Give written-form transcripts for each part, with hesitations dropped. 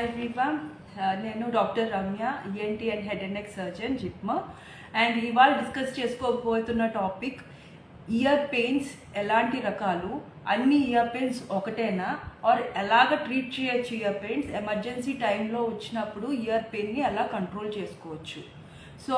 everyone. నేను doctor Ramya ENT and head and neck surgeon JIPMER and ఇవాళ discuss చేసుకోబోతున్న topic ear pains ఎలాంటి రకాలు, అన్ని ఇయర్ పెయిన్స్ ఒకటేనా, ఆర్ ఎలాగ ట్రీట్ చేయొచ్చు ఇయర్ పెయిన్స్, ఎమర్జెన్సీ టైంలో వచ్చినప్పుడు ఇయర్ పెయిన్ని ఎలా కంట్రోల్ చేసుకోవచ్చు. సో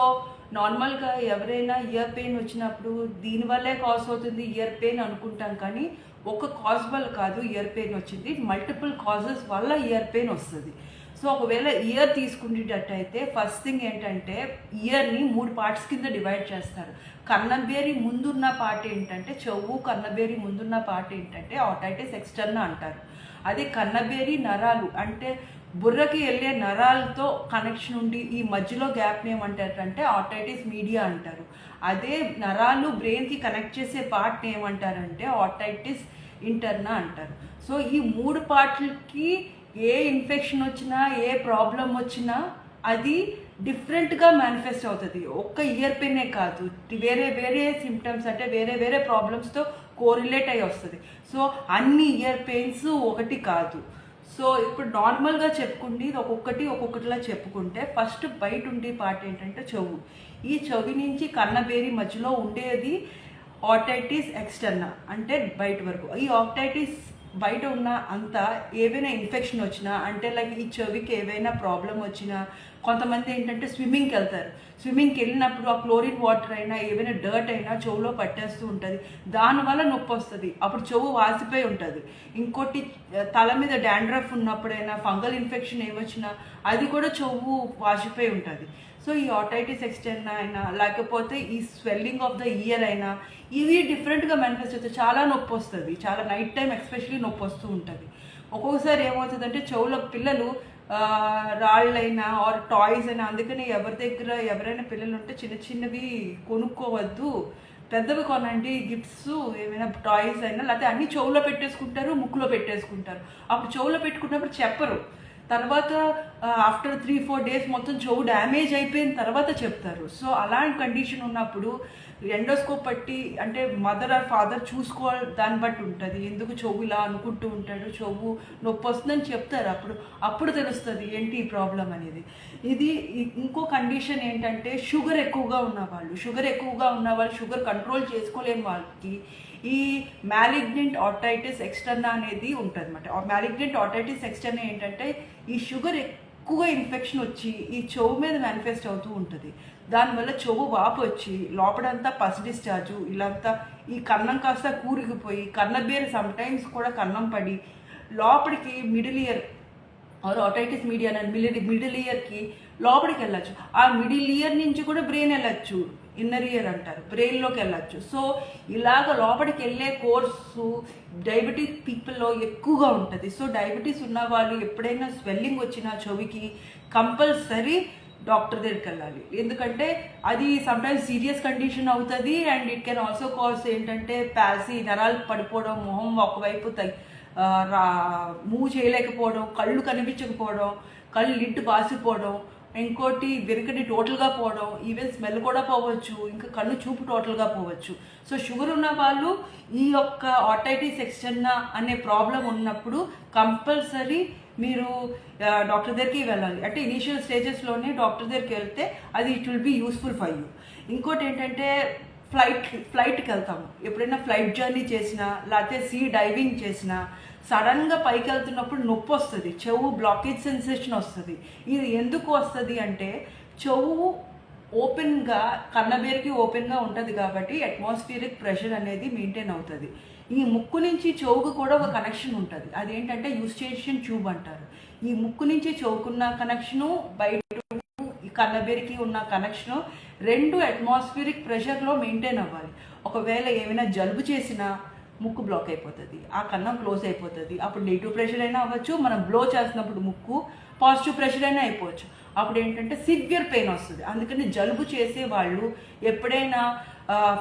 నార్మల్గా ఎవరైనా ఇయర్ పెయిన్ వచ్చినప్పుడు దీనివల్లే కాజ్ అవుతుంది ఇయర్ పెయిన్ అనుకుంటాం, కానీ ఒక కాజ్ వల్ల కాదు ఇయర్ పెయిన్ వచ్చింది, మల్టిపుల్ కాజెస్ వల్ల ఇయర్ పెయిన్ వస్తుంది. సో ఒకవేళ ఇయర్ తీసుకునేటట్టయితే ఫస్ట్ థింగ్ ఏంటంటే ఇయర్ని 3 పార్ట్స్ కింద డివైడ్ చేస్తారు. కన్నబేరి ముందున్న పార్ట్ ఏంటంటే చెవు, కన్నబేరి ముందున్న పార్ట్ ఏంటంటే ఆటైటిస్ ఎక్స్టర్నా అంటారు. అదే కన్నబేరి నరాలు అంటే బుర్రకి వెళ్ళే నరాలతో కనెక్షన్ ఉండి ఈ మధ్యలో గ్యాప్ని ఏమంటారంటే ఆటైటిస్ మీడియా అంటారు. అదే నరాలు బ్రెయిన్కి కనెక్ట్ చేసే పార్ట్ని ఏమంటారంటే ఆటైటిస్ ఇంటర్నా అంటారు. సో ఈ 3 పార్ట్లకి ఏ ఇన్ఫెక్షన్ వచ్చినా, ఏ ప్రాబ్లం వచ్చినా అది డిఫరెంట్గా మేనిఫెస్ట్ అవుతుంది. ఒక్క ఇయర్ పెయినే కాదు, వేరే వేరే సిమ్టమ్స్ అంటే వేరే వేరే ప్రాబ్లమ్స్తో కోరిలేట్ అయ్యి వస్తుంది. సో అన్ని ఇయర్ పెయిన్స్ ఒకటి కాదు. సో ఇప్పుడు నార్మల్గా చెప్పుకుంటే ఒక్కొక్కటిలా చెప్పుకుంటే ఫస్ట్ బయట ఉండే పార్ట్ ఏంటంటే చెవు. ఈ చెవి నుంచి కన్నబేరి మధ్యలో ఉండేది ఆటైటిస్ ఎక్స్టర్నా అంటే బయట వరకు. ఈ ఆటైటిస్ బయట ఉన్న అంతా ఏవైనా ఇన్ఫెక్షన్ వచ్చినా అంటే లైక్ ఈ చెవికి ఏవైనా ప్రాబ్లం వచ్చినా, కొంతమంది ఏంటంటే స్విమ్మింగ్కి వెళ్తారు. స్విమ్మింగ్కి వెళ్ళినప్పుడు ఆ క్లోరిన్ వాటర్ అయినా ఏవైనా డర్ట్ అయినా చెవులో పట్టేస్తూ ఉంటుంది, దానివల్ల నొప్పి వస్తుంది, అప్పుడు చెవు వాసిపోయి ఉంటుంది. ఇంకోటి తల మీద డాండ్రఫ్ ఉన్నప్పుడైనా, ఫంగల్ ఇన్ఫెక్షన్ ఏమొచ్చినా అది కూడా చెవు వాసిపోయి ఉంటుంది. సో ఈ ఆటైటిస్ ఎక్స్టర్నా అయినా లేకపోతే ఈ స్వెల్లింగ్ ఆఫ్ ద ఇయర్ అయినా ఇవి డిఫరెంట్గా మేనిఫెస్ట్ అవుతాయి. చాలా నొప్పి వస్తుంది, చాలా నైట్ టైం ఎస్పెషలీ నొప్పి వస్తూ ఉంటుంది. ఒక్కొక్కసారి ఏమవుతుందంటే చెవులో పిల్లలు రాళ్ళైనా ఆర్ టాయ్స్ అయినా, అందుకని ఎవరి దగ్గర ఎవరైనా పిల్లలు ఉంటే చిన్న చిన్నవి కొనుక్కోవద్దు, పెద్దవి కొనండి, గిఫ్ట్స్ ఏమైనా టాయ్స్ అయినా, లేకపోతే అన్ని చెవులో పెట్టేసుకుంటారు, ముక్కులో పెట్టేసుకుంటారు. అప్పుడు చెవులో పెట్టుకున్నప్పుడు చెప్పరు, తర్వాత ఆఫ్టర్ 3-4 డేస్ మొత్తం చెవు డ్యామేజ్ అయిపోయిన తర్వాత చెప్తారు. సో అలాంటి కండిషన్ ఉన్నప్పుడు ఎండోస్కోప్ పట్టి అంటే మదర్ ఆర్ ఫాదర్ చూసుకోవాలి, దాన్ని బట్టి ఉంటుంది. ఎందుకు చెవు ఇలా అనుకుంటూ ఉంటాడు, చెవు నొప్పి వస్తుందని చెప్తారు, అప్పుడు తెలుస్తుంది ఏంటి ఈ ప్రాబ్లం అనేది. ఇది ఇంకో కండిషన్ ఏంటంటే షుగర్ ఎక్కువగా ఉన్నవాళ్ళు, షుగర్ కంట్రోల్ చేసుకోలేని వాళ్ళకి ఈ మ్యాలిగ్నెంట్ ఆటైటిస్ ఎక్స్టర్నా అనేది ఉంటుంది అన్నమాట. మ్యాలిగ్నెంట్ ఆటైటిస్ ఎక్స్టర్నా ఏంటంటే ఈ షుగర్ ఎక్కువగా ఇన్ఫెక్షన్ వచ్చి ఈ చెవు మీద మేనిఫెస్ట్ అవుతూ ఉంటుంది. దానివల్ల చెవు వాపు వచ్చి లోపలంతా పస్ డిశ్చార్జు, ఇలాంతా ఈ కన్నం కాస్త కూరికిపోయి కన్నబేరు సమ్టైమ్స్ కూడా కన్నం పడి లోపలికి middle ear are otitis media middle ఇయర్కి లోపలికి వెళ్ళచ్చు. ఆ మిడిల్ ఇయర్ నుంచి కూడా బ్రెయిన్ వెళ్ళచ్చు, ఇన్నర్ ఇయర్ అంటారు, బ్రెయిన్లోకి వెళ్ళచ్చు. సో ఇలాగ లోపలికి వెళ్ళే కోర్సు డయాబెటిక్ పీపుల్లో ఎక్కువగా ఉంటుంది. సో డయాబెటీస్ ఉన్న వాళ్ళు ఎప్పుడైనా స్వెల్లింగ్ వచ్చినా చెవికి కంపల్సరీ డాక్టర్ దగ్గరికి వెళ్ళాలి. ఎందుకంటే అది సమ్టైమ్స్ సీరియస్ కండిషన్ అవుతుంది and it can also cause ఏంటంటే ప్యాల్సీ, నరాలు పడిపోవడం, మొహం ఒకవైపు మూవ్ చేయలేకపోవడం, కళ్ళు కనిపించకపోవడం, కళ్ళు లిడ్ బాసిపోవడం, ఇంకోటి వెనుకటి టోటల్గా పోవడం, ఈవెన్ స్మెల్ కూడా పోవచ్చు, ఇంకా కళ్ళు చూపు టోటల్గా పోవచ్చు. సో షుగర్ ఉన్న వాళ్ళు ఈ యొక్క ఆటైటిస్ ఎక్స్టర్నా అనే ప్రాబ్లం ఉన్నప్పుడు కంపల్సరీ మీరు డాక్టర్ దగ్గరికి వెళ్ళాలి. అంటే ఇనీషియల్ స్టేజెస్లోనే డాక్టర్ దగ్గరికి వెళ్తే అది it will be useful for you. ఇంకోటి ఏంటంటే ఫ్లైట్కి వెళ్తాము, ఎప్పుడైనా ఫ్లైట్ జర్నీ చేసినా లేకపోతే సీ డైవింగ్ చేసినా సడన్గా పైకి వెళ్తున్నప్పుడు నొప్పి వస్తుంది, చెవు బ్లాకేజ్ సెన్సేషన్ వస్తుంది. ఇది ఎందుకు వస్తుంది అంటే చెవు ఓపెన్గా, కన్నబేరికి ఓపెన్గా ఉంటుంది కాబట్టి అట్మాస్ఫియరిక్ ప్రెషర్ అనేది మెయింటైన్ అవుతుంది. ఈ ముక్కు నుంచి చెవుకు కూడా ఒక కనెక్షన్ ఉంటుంది, అదేంటంటే యూస్టేషన్ ట్యూబ్ అంటారు. ఈ ముక్కు నుంచి చెవుకున్న కనెక్షను, బయట ఈ కన్నబేరికి ఉన్న కనెక్షను రెండు అట్మాస్ఫియరిక్ ప్రెషర్లో మెయింటైన్ అవ్వాలి. ఒకవేళ ఏమైనా జలుబు చేసినా ముక్కు బ్లాక్ అయిపోతుంది, ఆ కన్నం క్లోజ్ అయిపోతుంది. అప్పుడు నెగిటివ్ ప్రెషర్ అయినా అవ్వచ్చు, మనం బ్లో చేస్తున్నప్పుడు ముక్కు పాజిటివ్ ప్రెషర్ అయినా అయిపోవచ్చు. అప్పుడు ఏంటంటే సివియర్ పెయిన్ వస్తుంది. అందుకని జలుబు చేసే వాళ్ళు ఎప్పుడైనా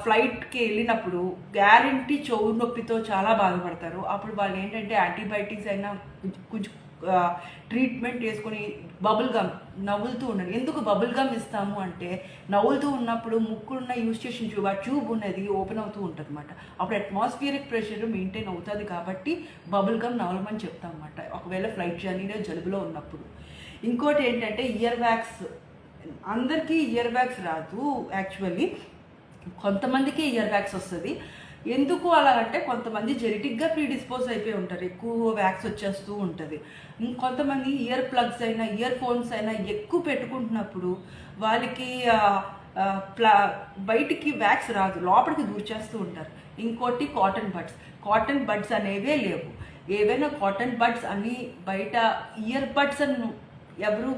ఫ్లైట్కి వెళ్ళినప్పుడు గ్యారంటీ చెవు నొప్పితో చాలా బాధపడతారు. అప్పుడు వాళ్ళు ఏంటంటే యాంటీబయాటిక్స్ అయినా ట్రీట్మెంట్ వేసుకొని బబుల్ గమ్ నవ్వులుతూ ఉండండి. ఎందుకు బబుల్ గమ్ ఇస్తాము అంటే నవ్వులుతూ ఉన్నప్పుడు ముక్కున్న యూజ్ చేసిన ట్యూబ్, ఆ ట్యూబ్ ఉన్నది ఓపెన్ అవుతూ ఉంటుంది అనమాట. అప్పుడు అట్మాస్ఫియరిక్ ప్రెషర్ మెయింటైన్ అవుతుంది కాబట్టి బబుల్ గమ్ నవ్వమని చెప్తాం అనమాట, ఒకవేళ ఫ్లైట్ జర్నీలో జలుబులో ఉన్నప్పుడు. ఇంకోటి ఏంటంటే ఇయర్ వ్యాక్స్. అందరికీ ఇయర్ వ్యాక్స్ రాదు యాక్చువల్లీ, కొంతమందికి ఇయర్ వ్యాక్స్ వస్తుంది. ఎందుకు అలా అంటే కొంతమంది జెనెటిక్గా ప్రీడిస్పోజ్ అయిపోయి ఉంటారు, ఎక్కువ వ్యాక్స్ వచ్చేస్తూ ఉంటుంది. కొంతమంది ఇయర్ ప్లగ్స్ అయినా ఇయర్ ఫోన్స్ అయినా ఎక్కువ పెట్టుకుంటున్నప్పుడు వాళ్ళకి బయటికి వ్యాక్స్ రాదు, లోపలికి దూర్చేస్తూ ఉంటారు. ఇంకోటి కాటన్ బడ్స్ అనేవే లేవు. ఏవైనా కాటన్ బడ్స్ అని బయట ఇయర్ బడ్స్ అని ఎవరు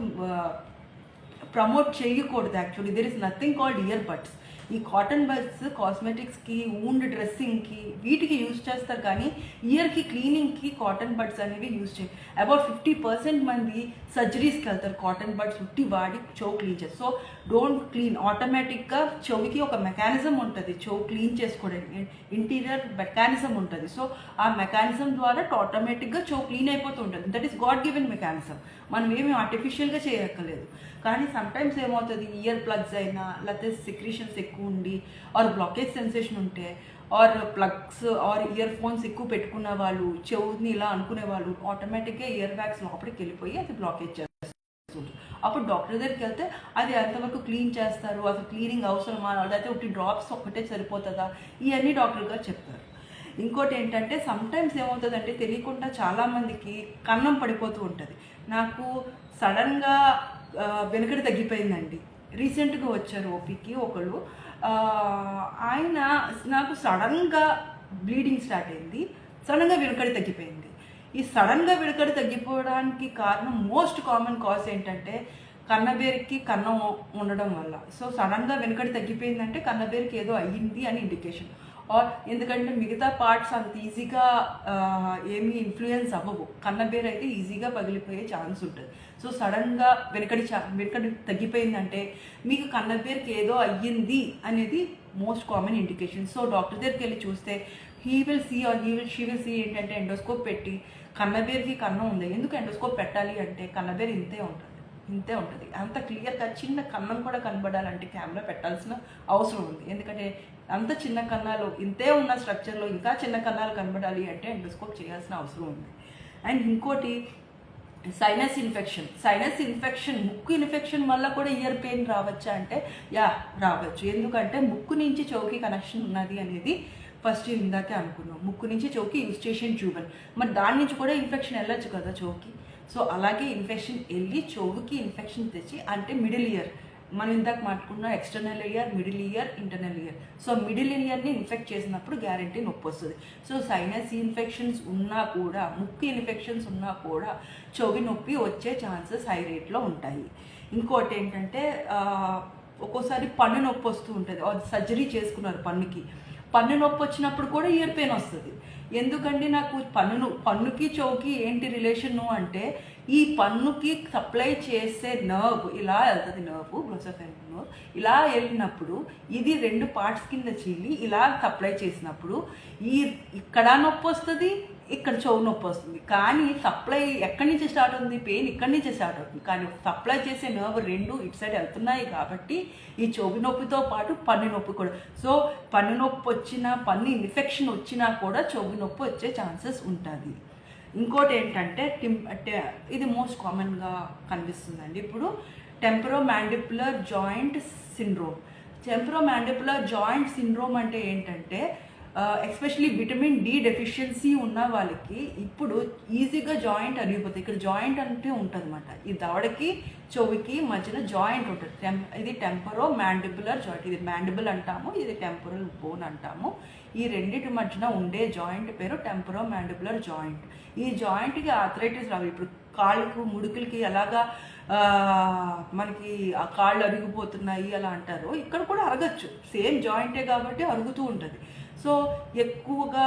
ప్రమోట్ చేయకూడదు. Actually there is nothing called ear buds. ఈ కాటన్ బడ్స్ కాస్మెటిక్స్కి, వూండ్ డ్రెస్సింగ్కి వీటికి యూజ్ చేస్తారు, కానీ ఇయర్కి క్లీనింగ్కి కాటన్ బడ్స్ అనేవి యూజ్ చేయాలి. అబౌట్ 50% మంది సర్జరీస్కి వెళ్తారు కాటన్ బడ్స్ ఉట్టి వాడి చెవు క్లీన్ చేస్తారు. So don't clean. ఆటోమేటిక్గా చెవికి ఒక మెకానిజం ఉంటుంది చెవు క్లీన్ చేసుకోవడానికి, ఇంటీరియర్ మెకానిజం ఉంటుంది. సో ఆ మెకానిజం ద్వారా ఆటోమేటిక్గా చెవు క్లీన్ అయిపోతూ ఉంటుంది. That is God given mechanism, మనం ఏమి ఆర్టిఫిషియల్గా చేయక్కర్లేదు. కానీ సమ్టైమ్స్ ఏమవుతుంది, ఇయర్ ప్లగ్స్ అయినా లేకపోతే సెక్రీషన్స్ ఎక్కువ ఉండి ఆర్ బ్లాకేజ్ సెన్సేషన్ ఉంటే or plugs or earphones ఎక్కువ పెట్టుకున్న వాళ్ళు, చెవుని ఇలా అనుకునే వాళ్ళు ఆటోమేటిక్గా ఇయర్ బ్యాగ్స్ లోపలికి వెళ్ళిపోయి అది బ్లాకేజ్ చేస్తుంది. అప్పుడు డాక్టర్ దగ్గరికి వెళ్తే అది ఎంతవరకు క్లీన్ చేస్తారు, అసలు క్లీనింగ్ అవసరమా, లేకపోతే ఒకటి డ్రాప్స్ ఒక్కటే సరిపోతుందా, ఇవన్నీ డాక్టర్ గారు చెప్తారు. ఇంకోటి ఏంటంటే సమ్టైమ్స్ ఏమవుతుందంటే తెలియకుండా చాలామందికి కన్నం పడిపోతూ ఉంటుంది. నాకు సడన్గా వెనుకటి తగ్గిపోయిందండి. రీసెంట్గా వచ్చారు ఓపీకి ఒకళ్ళు, ఆయన నాకు సడన్గా బ్లీడింగ్ స్టార్ట్ అయింది, సడన్గా వెనుకటి తగ్గిపోయింది. ఈ సడన్గా వెనుకటి తగ్గిపోవడానికి కారణం మోస్ట్ కామన్ కాజ్ ఏంటంటే కన్నబేరికి కన్నం ఉండడం వల్ల. సో సడన్గా వెనుకటి తగ్గిపోయిందంటే కన్నబేరికి ఏదో అయ్యింది అని ఇండికేషన్. ఆర్ ఎందుకంటే మిగతా పార్ట్స్ అంత ఈజీగా ఏమీ ఇన్ఫ్లుయెన్స్ అవ్వవు, కన్నబేరు అయితే ఈజీగా పగిలిపోయే ఛాన్స్ ఉంటుంది. సో సడన్గా వెనుకడి తగ్గిపోయిందంటే మీకు కన్నబేరుకి ఏదో అయ్యింది అనేది most common indication. So doctor దగ్గరికి వెళ్ళి చూస్తే షీ విల్ సీ ఏంటంటే ఎండోస్కోప్ పెట్టి కన్నబేరుకి కన్నం ఉంది. ఎందుకు ఎండోస్కోప్ పెట్టాలి అంటే కన్నబేరు ఇంతే ఉంటుంది, అంత క్లియర్గా చిన్న కన్నం కూడా కనబడాలంటే కెమెరా పెట్టాల్సిన అవసరం ఉంది. ఎందుకంటే అంత చిన్న కన్నాలు ఇంతే ఉన్న స్ట్రక్చర్లో ఇంకా చిన్న కన్నాలు కనబడాలి అంటే ఎండోస్కోప్ చేయాల్సిన అవసరం ఉంది. అండ్ ఇంకోటి సైనస్ ఇన్ఫెక్షన్, ముక్కు ఇన్ఫెక్షన్ వల్ల కూడా ఇయర్ పెయిన్ రావచ్చా అంటే రావచ్చు. ఎందుకంటే ముక్కు నుంచి చెవుకి కనెక్షన్ ఉన్నది అనేది ఫస్ట్ ఇందాకే అనుకున్నాం. ముక్కు నుంచి చెవుకి యూస్టేషన్ ట్యూబ్ అని, మరి దాని నుంచి కూడా ఇన్ఫెక్షన్ వెళ్ళొచ్చు కదా చెవుకి. సో అలాగే ఇన్ఫెక్షన్ వెళ్ళి చెవుకి ఇన్ఫెక్షన్ తెచ్చి, అంటే మిడిల్ ఇయర్ మనం ఇందాక మాట్లాడుకున్న external ear, middle ear, internal ear. So middle ఇయర్ని ఇన్ఫెక్ట్ చేసినప్పుడు గ్యారంటీ నొప్పి వస్తుంది. సో సైనస్ ఇన్ఫెక్షన్స్ ఉన్నా కూడా, ముక్కు ఇన్ఫెక్షన్స్ ఉన్నా కూడా చెవి నొప్పి వచ్చే ఛాన్సెస్ హై రేట్లో ఉంటాయి. ఇంకోటి ఏంటంటే ఒక్కోసారి పన్ను నొప్పి వస్తూ ఉంటుంది, సర్జరీ చేసుకున్నారు పన్ను నొప్పి వచ్చినప్పుడు కూడా ఇయర్ పెయిన్ వస్తుంది. ఎందుకంటే నాకు పన్నుకి చెవుకి ఏంటి రిలేషను అంటే ఈ పన్నుకి సప్లై చేసే నర్వ్ ఇలా వెళ్తుంది, గ్లోసోఫెరిన్ నర్వ్ ఇలా వెళ్ళినప్పుడు ఇది 2 పార్ట్స్ కింద చీలి ఇలా సప్లై చేసినప్పుడు ఇక్కడ నొప్పి వస్తుంది, ఇక్కడ చెవు నొప్పి వస్తుంది. కానీ సప్లై ఎక్కడి నుంచి స్టార్ట్ అవుతుంది, పెయిన్ ఇక్కడి నుంచే స్టార్ట్ అవుతుంది. కానీ సప్లై చేసే నర్వ్ 2 ఇటు సైడ్ వెళ్తున్నాయి కాబట్టి ఈ చెవి నొప్పితో పాటు పన్ను నొప్పి కూడా. సో పన్ను నొప్పి వచ్చినా, పన్ను ఇన్ఫెక్షన్ వచ్చినా కూడా చెవి నొప్పి వచ్చే ఛాన్సెస్ ఉంటుంది. ఇంకోటి ఏంటంటే ఇది మోస్ట్ కామన్గా కనిపిస్తుందండి ఇప్పుడు, టెంపరోమాండిబులర్ జాయింట్ సిండ్రోమ్ అంటే ఏంటంటే ఎస్పెషలీ విటమిన్ డి డెఫిషియన్సీ ఉన్న వాళ్ళకి ఇప్పుడు ఈజీగా జాయింట్ అరిగిపోతుంది. ఇక్కడ జాయింట్ అంటే ఉంటుంది అన్నమాట, ఈ దవడకి చెవికి మధ్యన జాయింట్ ఉంటుంది. ఇది టెంపరోమాండిబులర్ జాయింట్, ఇది మ్యాండిబుల్ అంటాము, ఇది టెంపరల్ బోన్ అంటాము. ఈ రెండింటి మధ్యన ఉండే జాయింట్ పేరు టెంపరోమాండిబులర్ జాయింట్. ఈ జాయింట్కి ఆర్థరైటిస్ రావు. ఇప్పుడు కాళ్ళకు ముడుకులకి ఎలాగా మనకి ఆ కాళ్ళు అరిగిపోతున్నాయి అలా అంటారు, ఇక్కడ కూడా అరగచ్చు, సేమ్ జాయింటే కాబట్టి అరుగుతూ ఉంటుంది. సో ఎక్కువగా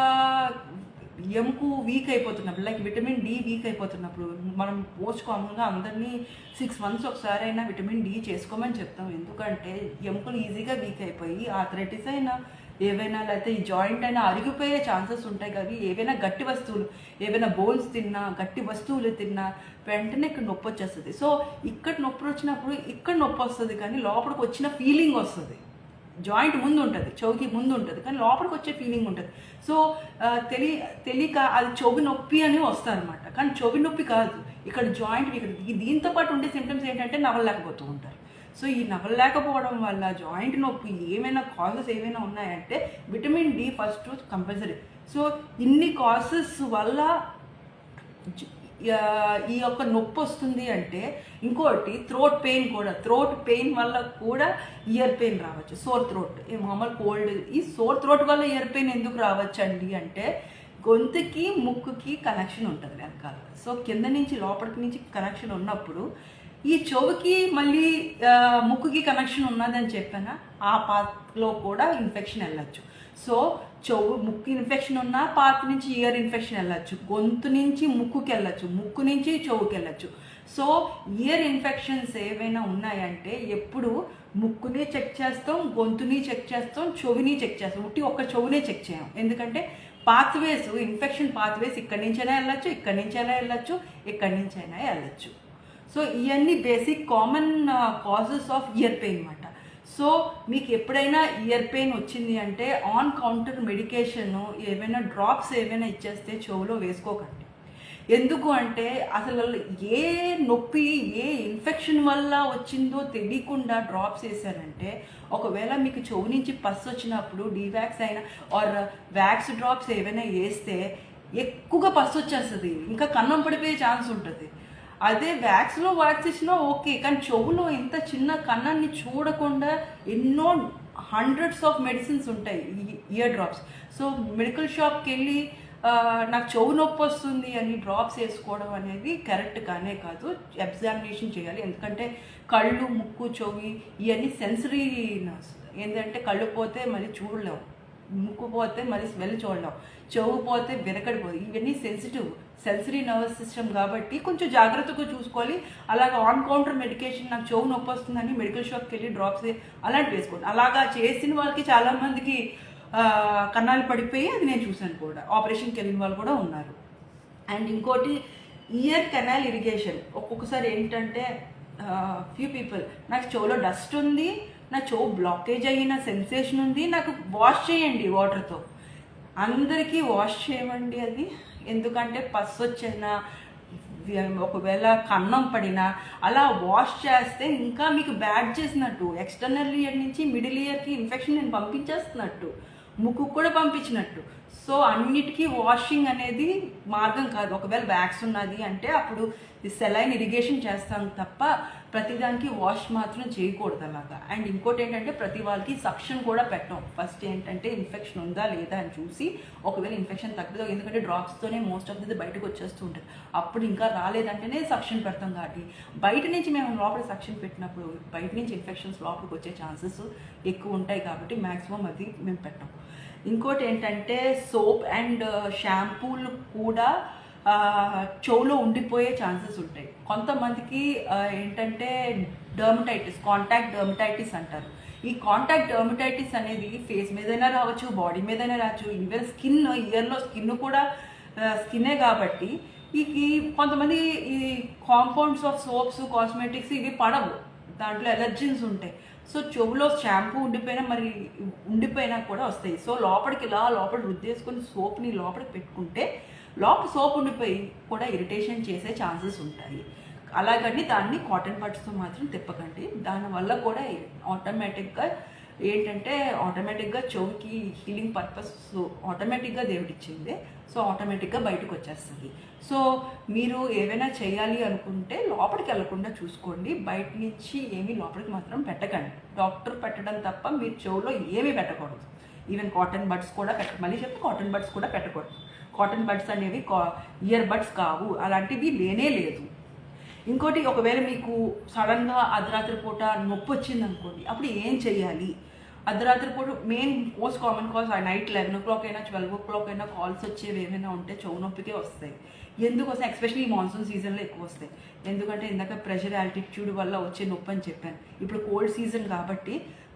ఎముకు వీక్ అయిపోతున్నప్పుడు, లైక్ విటమిన్ డి వీక్ అయిపోతున్నప్పుడు మనం మోస్ట్ కామన్గా అందరినీ 6 months ఒకసారి అయినా విటమిన్ డి చేసుకోమని చెప్తాం. ఎందుకంటే ఎముకలు ఈజీగా వీక్ అయిపోయి ఆర్థరైటిస్ అయినా ఏవైనా లేకపోతే ఈ జాయింట్ అయినా అరిగిపోయే ఛాన్సెస్ ఉంటాయి. కానీ ఏవైనా గట్టి వస్తువులు, ఏవైనా బోన్స్ తిన్నా, గట్టి వస్తువులు తిన్నా వెంటనే ఇక్కడ నొప్పి వచ్చేస్తుంది. సో ఇక్కడ నొప్పి వచ్చినప్పుడు ఇక్కడ నొప్పి వస్తుంది, కానీ లోపలికి వచ్చిన ఫీలింగ్ వస్తుంది. జాయింట్ ముందు ఉంటుంది, చెవికి ముందు ఉంటుంది, కానీ లోపలికి వచ్చే ఫీలింగ్ ఉంటుంది. సో తెలియక అది చెవి నొప్పి అని వస్తారనమాట. కానీ చెవి నొప్పి కాదు, ఇక్కడ జాయింట్ ఇక్కడ దీంతో పాటు ఉండే సిమ్టమ్స్ ఏంటంటే నవలలేకపోతూ ఉంటారు. సో ఈ నవలలేకపోవడం వల్ల జాయింట్ నొప్పి ఏమైనా కాజెస్ ఏమైనా ఉన్నాయంటే vitamin D first compulsory. So ఇన్ని కాజెస్ వల్ల ఈ యొక్క నొప్పి వస్తుంది అంటే ఇంకోటి థ్రోట్ పెయిన్ కూడా. థ్రోట్ పెయిన్ వల్ల కూడా ఇయర్ పెయిన్ రావచ్చు. సోర్ థ్రోట్, మామూలు కోల్డ్, ఈ సోర్ థ్రోట్ వల్ల ఇయర్ పెయిన్ ఎందుకు రావచ్చు అండి అంటే గొంతుకి ముక్కుకి కనెక్షన్ ఉంటుంది వెనకాల. సో కింద నుంచి లోపలికి నుంచి కనెక్షన్ ఉన్నప్పుడు ఈ చెవుకి మళ్ళీ ముక్కుకి కనెక్షన్ ఉన్నదని చెప్పానా, ఆ పాత్లో కూడా ఇన్ఫెక్షన్ వెళ్ళచ్చు. సో ముక్కు ఇన్ఫెక్షన్ ఉన్నా పాత్ నుంచి ఇయర్ ఇన్ఫెక్షన్ వెళ్ళచ్చు, గొంతు నుంచి ముక్కుకి వెళ్ళచ్చు, ముక్కు నుంచి చెవుకి వెళ్ళచ్చు. సో ఇయర్ ఇన్ఫెక్షన్స్ ఏవైనా ఉన్నాయంటే ఎప్పుడు ముక్కుని చెక్ చేస్తాం, గొంతుని చెక్ చేస్తాం, చెవిని చెక్ చేస్తాం. ఒక్క చెవునే చెక్ చేయం. ఎందుకంటే పాత్వేస్, ఇన్ఫెక్షన్ పాత్వేస్ ఇక్కడి నుంచైనా వెళ్ళచ్చు, ఇక్కడి నుంచైనా వెళ్ళచ్చు, ఇక్కడి నుంచైనా వెళ్ళచ్చు. సో ఇవన్నీ basic common causes of ear pain అన్నమాట. సో మీకు ఎప్పుడైనా ఇయర్ పెయిన్ వచ్చింది అంటే ఆన్ కౌంటర్ మెడికేషన్ ఏమైనా డ్రాప్స్ ఏమైనా ఇచ్చేస్తే చెవులో వేసుకోకండి. ఎందుకు అంటే అసలు ఏ నొప్పి ఏ ఇన్ఫెక్షన్ వల్ల వచ్చిందో తెలియకుండా డ్రాప్స్ వేసారంటే ఒకవేళ మీకు చెవు నుంచి పస్ వచ్చినప్పుడు డీవాక్స్ అయినా ఆర్ వ్యాక్స్ డ్రాప్స్ ఏమైనా వేస్తే ఎక్కువగా పస్ వచ్చేస్తుంది, ఇంకా కన్నం పడిపోయే ఛాన్స్ ఉంటుంది. అదే వ్యాక్స్లో వ్యాక్స్ ఇచ్చినా ఓకే, కానీ చెవులో ఇంత చిన్న కన్నాన్ని చూడకుండా ఎన్నో హండ్రెడ్స్ ఆఫ్ మెడిసిన్స్ ఉంటాయి ఇయర్ డ్రాప్స్. సో మెడికల్ షాప్కి వెళ్ళి నాకు చెవు నొప్పి వస్తుంది అని డ్రాప్స్ వేసుకోవడం అనేది కరెక్ట్ కానే కాదు. ఎగ్జామినేషన్ చేయాలి. ఎందుకంటే కళ్ళు, ముక్కు, చెవి ఇవన్నీ సెన్సరీ. ఏంటంటే కళ్ళు పోతే మళ్ళీ చూడలేము, ముక్కు పోతే మరి స్మెల్ చూడలేం, చెవు పోతే విరకడిపోదు. ఇవన్నీ సెన్సరీ నర్వస్ సిస్టమ్ కాబట్టి కొంచెం జాగ్రత్తగా చూసుకోవాలి. అలాగే ఆన్ కౌంటర్ మెడికేషన్ నాకు చెవు నొప్పి వస్తుందని మెడికల్ షాప్కి వెళ్ళి డ్రాప్స్ అలాంటివి వేసుకోండి. అలాగా చేసిన వాళ్ళకి చాలామందికి కన్నాలు పడిపోయి అది నేను చూశాను కూడా, ఆపరేషన్కి వెళ్ళిన వాళ్ళు కూడా ఉన్నారు. అండ్ ఇంకోటి ఇయర్ కెనాల్ ఇరిగేషన్. ఒక్కొక్కసారి ఏంటంటే ఫ్యూ పీపుల్ నాకు చెవులో డస్ట్ ఉంది, నా చెవు బ్లాకేజ్ అయిన సెన్సేషన్ ఉంది, నాకు వాష్ చేయండి వాటర్తో. అందరికీ వాష్ చేయమండి అది. ఎందుకంటే పస్ వచ్చినా ఒకవేళ కన్నం పడినా అలా వాష్ చేస్తే ఇంకా మీకు బ్యాడ్ చేసినట్టు, ఎక్స్టర్నల్ ఇయర్ నుంచి మిడిల్ ఇయర్కి ఇన్ఫెక్షన్ నేను పంపించేస్తున్నట్టు, ముక్కు కూడా పంపించినట్టు. సో అన్నిటికీ వాషింగ్ అనేది మార్గం కాదు. ఒకవేళ వ్యాక్స్ ఉన్నది అంటే అప్పుడు సెలైన్ ఇరిగేషన్ చేస్తాం తప్ప ప్రతిదానికి వాష్ మాత్రం చేయకూడదు అలాగా. అండ్ ఇంకోటి ఏంటంటే ప్రతి వాళ్ళకి సక్షన్ కూడా పెట్టాం. ఫస్ట్ ఏంటంటే ఇన్ఫెక్షన్ ఉందా లేదా అని చూసి, ఒకవేళ ఇన్ఫెక్షన్ తగ్గదు, ఎందుకంటే డ్రాప్స్తోనే మోస్ట్ ఆఫ్ ది బయటకు వచ్చేస్తూ ఉంటుంది, అప్పుడు ఇంకా రాలేదంటేనే సక్షన్ పెడతాం. కాబట్టి బయట నుంచి మేము లోపల సక్షన్ పెట్టినప్పుడు బయట నుంచి ఇన్ఫెక్షన్స్ లోపలికి వచ్చే ఛాన్సెస్ ఎక్కువ ఉంటాయి కాబట్టి మ్యాక్సిమం అది మేము పెట్టాం. ఇంకోటి ఏంటంటే సోప్ అండ్ షాంపూలు కూడా చెవులో ఉండిపోయే ఛాన్సెస్ ఉంటాయి. కొంతమందికి ఏంటంటే డర్మటైటిస్, కాంటాక్ట్ డర్మటైటిస్ అంటారు. ఈ కాంటాక్ట్ డర్మటైటిస్ అనేది ఫేస్ మీదైనా రావచ్చు, బాడీ మీదైనా రావచ్చు, ఈవెన్ స్కిన్, ఇయర్లో స్కిన్ కూడా స్కిన్నే కాబట్టి ఈ కొంతమంది ఈ కాంపౌండ్స్ ఆఫ్ సోప్స్, కాస్మెటిక్స్ ఇవి పడవు, దాంట్లో ఎలర్జీస్ ఉంటాయి. సో చెవులో షాంపూ ఉండిపోయినా కూడా వస్తాయి. సో లోపలికి లోపల రుద్దేసుకొని సోప్ని లోపలికి పెట్టుకుంటే లోపల సోప్ ఉండిపోయి కూడా ఇరిటేషన్ చేసే ఛాన్సెస్ ఉంటాయి. అలాగని దాన్ని కాటన్ బడ్స్తో మాత్రం తిప్పకండి. దానివల్ల కూడా ఆటోమేటిక్గా చెవుకి హీలింగ్ పర్పస్ ఆటోమేటిక్గా దేవుడిచ్చింది. సో ఆటోమేటిక్గా బయటకు వచ్చేస్తుంది. సో మీరు ఏవైనా చేయాలి అనుకుంటే లోపలికి వెళ్లకుండా చూసుకోండి. బయట నుంచి ఏమీ లోపలికి మాత్రం పెట్టకండి. డాక్టర్ పెట్టడం తప్ప మీరు చెవులో ఏమీ పెట్టకూడదు. ఈవెన్ కాటన్ బడ్స్ కూడా కాటన్ బడ్స్ కూడా పెట్టకూడదు. కాటన్ బడ్స్ అనేవి ఇయర్ బడ్స్ కావు, అలాంటివి లేనే లేదు. ఇంకోటి, ఒకవేళ మీకు సడన్గా అర్ధరాత్రి పూట నొప్పి వచ్చింది అనుకోండి, అప్పుడు ఏం చేయాలి? అర్ధరాత్రి పూట main most common calls night 11 o'clock అయినా 12 o'clock అయినా కాల్స్ వచ్చేవి ఏమైనా ఉంటే చెవు నొప్పికే వస్తాయి. ఎందుకు వస్తాయి? ఎస్పెషల్లీ ఈ మాన్సూన్ సీజన్లో ఎక్కువ వస్తాయి. ఎందుకంటే ఇందాక ప్రెషర్, ఆల్టిట్యూడ్ వల్ల వచ్చే నొప్పి అని చెప్పాను. ఇప్పుడు కోల్డ్ సీజన్ కాబట్టి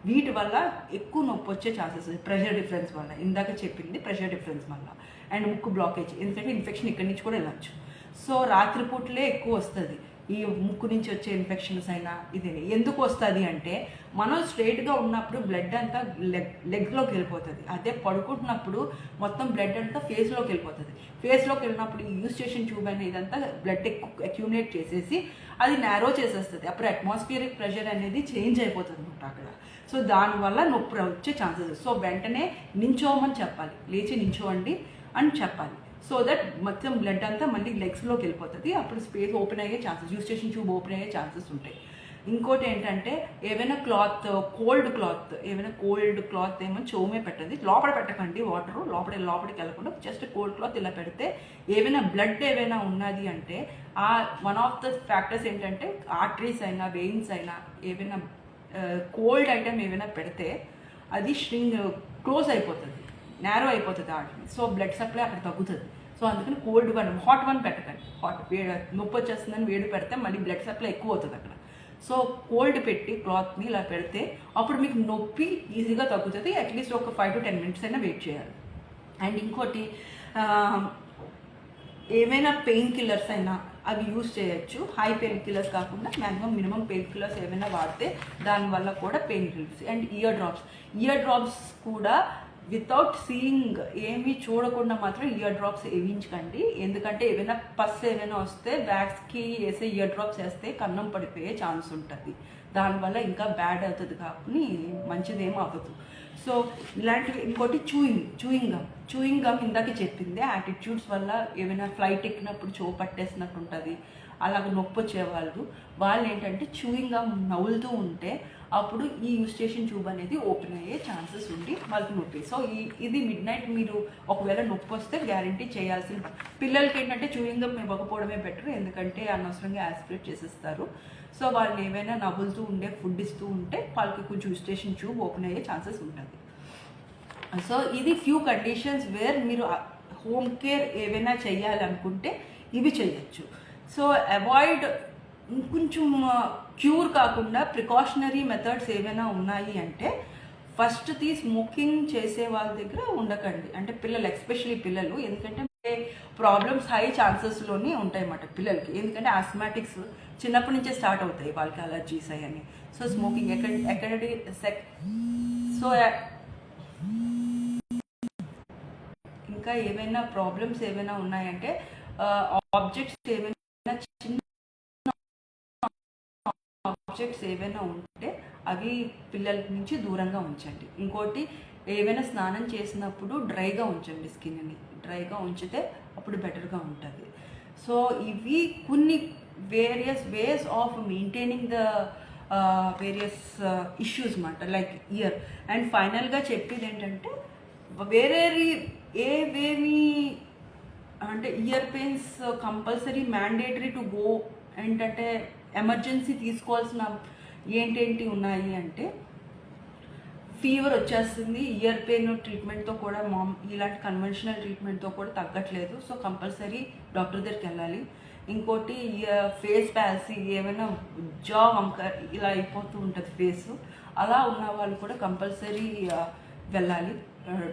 వీటి వల్ల ఎక్కువ నొప్పి వచ్చే ఛాన్సెస్ ఉంది. ప్రెషర్ డిఫరెన్స్ వల్ల, ఇందాక చెప్పింది ప్రెషర్ డిఫరెన్స్ వల్ల, అండ్ ముక్కు బ్లాకేజ్, ఎందుకంటే ఇన్ఫెక్షన్ ఇక్కడి నుంచి కూడా వెళ్ళచ్చు. సో రాత్రిపూటలే ఎక్కువ వస్తుంది ఈ ముక్కు నుంచి వచ్చే ఇన్ఫెక్షన్స్ అయినా. ఇది ఎందుకు వస్తుంది అంటే మనం స్ట్రైట్గా ఉన్నప్పుడు బ్లడ్ అంతా లెగ్లోకి వెళ్ళిపోతుంది. అదే పడుకుంటున్నప్పుడు మొత్తం బ్లడ్ అంతా ఫేస్లోకి వెళ్ళిపోతుంది. ఫేస్లోకి వెళ్ళినప్పుడు ఈ యూస్టేషన్ ట్యూబ్ అనేది ఇదంతా బ్లడ్ ఎక్కువ అక్యూములేట్ చేసేసి అది నారో చేసేస్తుంది. అప్పుడు అట్మాస్ఫియరిక్ ప్రెషర్ అనేది చేంజ్ అయిపోతుంది అనమాట అక్కడ. సో దానివల్ల నొప్పి వచ్చే ఛాన్సెస్. సో వెంటనే నించోమని చెప్పాలి, లేచి నించోండి అని చెప్పాలి. సో దట్ మొత్తం బ్లడ్ అంతా మళ్ళీ లెగ్స్లోకి వెళ్ళిపోతుంది. అప్పుడు స్పేస్ ఓపెన్ అయ్యే ఛాన్సెస్, యూస్టేషన్ ట్యూబ్ ఓపెన్ అయ్యే ఛాన్సెస్ ఉంటాయి. ఇంకోటి ఏంటంటే ఏమైనా క్లాత్, కోల్డ్ క్లాత్ ఏమో చెవుమే పెట్టండి, లోపల పెట్టకండి. వాటర్ లోపలికి వెళ్ళకుండా జస్ట్ కోల్డ్ క్లాత్ ఇలా పెడితే ఏమైనా బ్లడ్ ఏమైనా ఉన్నది అంటే ఆ వన్ ఆఫ్ ద ఫ్యాక్టర్స్ ఏంటంటే ఆర్టరీస్ అయినా వెయిన్స్ అయినా ఏమైనా కోల్డ్ ఐటమ్ ఏమైనా పెడితే అది క్లోజ్ అయిపోతుంది, నేరో అయిపోతుంది ఆర్టరీ. సో బ్లడ్ సప్లై అక్కడ తగ్గుతుంది. సో అందుకని కోల్డ్ వన్, హాట్ వన్ పెట్టకండి. నొప్పి వచ్చేస్తుందని వేడి పెడితే మళ్ళీ బ్లడ్ సప్లై ఎక్కువ అవుతుంది అక్కడ. సో కోల్డ్ పెట్టి క్లాత్ని ఇలా పెడితే అప్పుడు మీకు నొప్పి ఈజీగా తగ్గుతుంది. అట్లీస్ట్ ఒక 5 to 10 minutes అయినా వెయిట్ చేయాలి. అండ్ ఇంకోటి ఏమైనా పెయిన్ కిల్లర్స్ అయినా అవి యూజ్ చేయొచ్చు. హై పెయిన్ కిల్లర్స్ కాకుండా మినిమం పెయిన్ కిల్లర్స్ ఏమైనా వాడితే దానివల్ల కూడా pain reliefs. And ear drops కూడా వితౌట్ సీయింగ్, ఏమీ చూడకుండా మాత్రం ఇయర్ డ్రాప్స్ వేయించకండి. ఎందుకంటే ఏమైనా ఏమైనా వస్తే బ్యాగ్స్కి వేసే ఇయర్ డ్రాప్స్ వేస్తే కన్నం పడిపోయే ఛాన్స్ ఉంటుంది. దానివల్ల ఇంకా బ్యాడ్ అవుతుంది కాబట్టి మంచిదేమీ అవ్వదు. సో ఇలాంటివి. ఇంకోటి చూయింగ్ గమ్ ఇందాక చెప్పింది, యాటిట్యూడ్స్ వల్ల ఏమైనా ఫ్లైట్ ఎక్కినప్పుడు చెవు పట్టేసినట్టు ఉంటుంది. అలాగ నొప్పి వాళ్ళు ఏంటంటే చూయింగ్ గమ్ నవ్వులుతూ ఉంటే అప్పుడు ఈ యూస్టేషన్ ట్యూబ్ అనేది ఓపెన్ అయ్యే ఛాన్సెస్ ఉండి వాళ్ళకి నొప్పి. సో ఇది మిడ్ నైట్ మీరు ఒకవేళ నొప్పి వస్తే గ్యారంటీ చేయాల్సిన. పిల్లలకి ఏంటంటే చూయింగ్ గమ్ ఇవ్వకపోవడమే బెటర్, ఎందుకంటే అనవసరంగా యాస్పిరేట్ చేసేస్తారు. సో వాళ్ళని ఏమైనా నవ్వులుతూ ఉండే ఫుడ్ ఇస్తూ ఉంటే వాళ్ళకి కొంచెం యూస్టేషన్ ట్యూబ్ ఓపెన్ అయ్యే ఛాన్సెస్ ఉంటుంది. సో ఇది ఫ్యూ కండిషన్స్ వేర్ మీరు హోమ్ కేర్ ఏమైనా చేయాలనుకుంటే ఇవి చేయొచ్చు. సో అవాయిడ్, ఇంకొంచెం క్యూర్ కాకుండా ప్రికాషనరీ మెథడ్స్ ఏమైనా ఉన్నాయి అంటే ఫస్ట్ స్మోకింగ్ చేసే వాళ్ళ దగ్గర ఉండకండి. అంటే పిల్లలు, ఎస్పెషలీ పిల్లలు, ఎందుకంటే ప్రాబ్లమ్స్ హై ఛాన్సెస్లోనే ఉంటాయి అన్నమాట పిల్లలకి. ఎందుకంటే ఆస్మాటిక్స్ చిన్నప్పటి నుంచే స్టార్ట్ అవుతాయి వాళ్ళకి, అలర్జీస్ అవన్నీ. సో స్మోకింగ్ సో ఇంకా ఏమైనా ప్రాబ్లమ్స్ ఏమైనా ఉన్నాయంటే ఆబ్జెక్ట్స్ ఏమైనా ఉంటే అవి పిల్లల నుంచి దూరంగా ఉంచండి. ఇంకోటి ఏమైనా స్నానం చేసినప్పుడు డ్రైగా ఉంచండి, స్కిన్ని డ్రైగా ఉంచితే అప్పుడు బెటర్గా ఉంటుంది. సో ఇవి కొన్ని various ways of maintaining the various issues అన్నమాట, లైక్ ఇయర్. అండ్ ఫైనల్గా చెప్పేది ఏంటంటే ఏవేమి అంటే year pains compulsory mandatory to go. ఏంటంటే ఎమర్జెన్సీ తీసుకోవాల్సిన ఏంటేంటి ఉన్నాయి అంటే ఫీవర్ వచ్చేస్తుంది, ఇయర్ పెయిన్ ట్రీట్మెంట్తో కూడా ఇలాంటి కన్వెన్షనల్ ట్రీట్మెంట్తో కూడా తగ్గట్లేదు. సో కంపల్సరీ డాక్టర్ దగ్గరికి వెళ్ళాలి. ఇంకోటి ఫేస్ ప్యాల్సీ, ఏమైనా జా వంక ఇలా అయిపోతూ ఉంటుంది ఫేస్, అలా ఉన్న వాళ్ళు కూడా కంపల్సరీ వెళ్ళాలి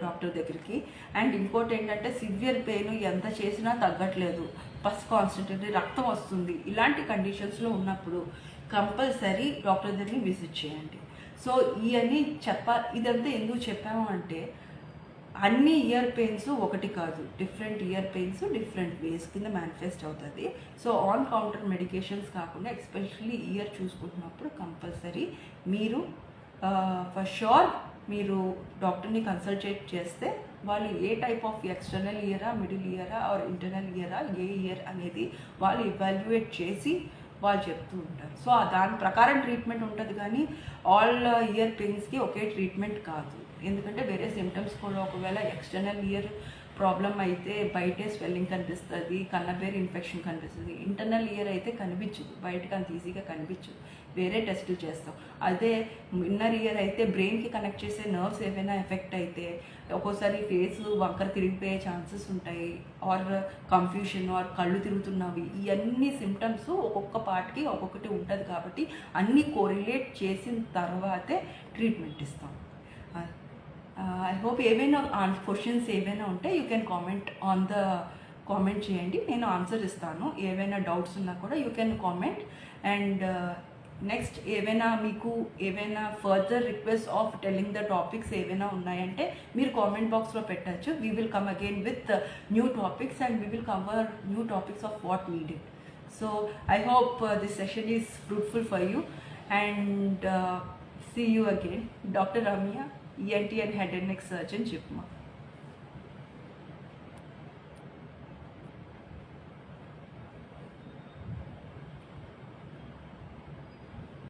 డాక్టర్ దగ్గరికి. అండ్ ఇంకోటి ఏంటంటే సివియర్ పెయిన్ ఎంత చేసినా తగ్గట్లేదు, పస్ కాన్స్టెంట్ రక్తం వస్తుంది, ఇలాంటి కండిషన్స్లో ఉన్నప్పుడు కంపల్సరీ డాక్టర్ దగ్గరికి విజిట్ చేయండి. సో ఇవన్నీ ఇదంతా ఎందుకు చెప్పాము అంటే అన్ని ఇయర్ పెయిన్స్ ఒకటి కాదు, different year pains different ways కింద మేనిఫెస్ట్ అవుతుంది. సో ఆన్ కౌంటర్ మెడికేషన్స్ కాకుండా ఎస్పెషల్లీ ఇయర్ చూసుకుంటున్నప్పుడు కంపల్సరీ మీరు ఫర్ షూర్ మీరు డాక్టర్ని కన్సల్టేట్ చేస్తే వాళ్ళు ఏ టైప్ ఆఫ్ ఎక్స్టర్నల్ ఇయరా, మిడిల్ ఇయరా ఆర్ ఇంటర్నల్ ఇయరా, ఏ ఇయర్ అనేది వాళ్ళు ఇవాల్యుయేట్ చేసి వాళ్ళు చెప్తూ ఉంటారు. సో దాని ప్రకారం ట్రీట్మెంట్ ఉంటుంది, కానీ ఆల్ ఇయర్ పెయిన్స్కి ఒకే ట్రీట్మెంట్ కాదు. ఎందుకంటే వేరే సిమ్టమ్స్ కూడా ఒకవేళ ఎక్స్టర్నల్ ఇయర్ ప్రాబ్లం అయితే బయటే స్వెల్లింగ్ కనిపిస్తుంది, కన్నబేరు ఇన్ఫెక్షన్ కనిపిస్తుంది. ఇంటర్నల్ ఇయర్ అయితే కనిపించదు, బయటకు అంత ఈజీగా కనిపించదు, వేరే టెస్టులు చేస్తాం. అదే ఇన్నర్ ఇయర్ అయితే బ్రెయిన్కి కనెక్ట్ చేసే నర్వ్స్ ఏవైనా ఎఫెక్ట్ అయితే ఒక్కోసారి ఫేస్ వంకర తిరిగిపోయే ఛాన్సెస్ ఉంటాయి, ఆర్ కన్ఫ్యూషన్, ఆర్ కళ్ళు తిరుగుతున్నవి. ఇవన్నీ సిమ్టమ్స్ ఒక్కొక్క పార్ట్కి ఒక్కొక్కటి ఉంటుంది కాబట్టి అన్నీ కోరిలేట్ చేసిన తర్వాతే ట్రీట్మెంట్ ఇస్తాం. ఐ హోప్ ఏవైనా క్వశ్చన్స్ ఏవైనా ఉంటే యూ కెన్ కామెంట్ చేయండి, నేను ఆన్సర్ ఇస్తాను. ఏవైనా డౌట్స్ ఉన్నా కూడా you can comment. And next మీకు ఏవైనా further request of telling the topics ఏవైనా ఉన్నాయంటే మీరు కామెంట్ బాక్స్లో పెట్టచ్చు. We will come again with new topics and we will cover new topics of what needed. So I hope this session is fruitful for you and see you again. Dr. Ramya, ENT and Head and Neck Surgeon, JIPMER.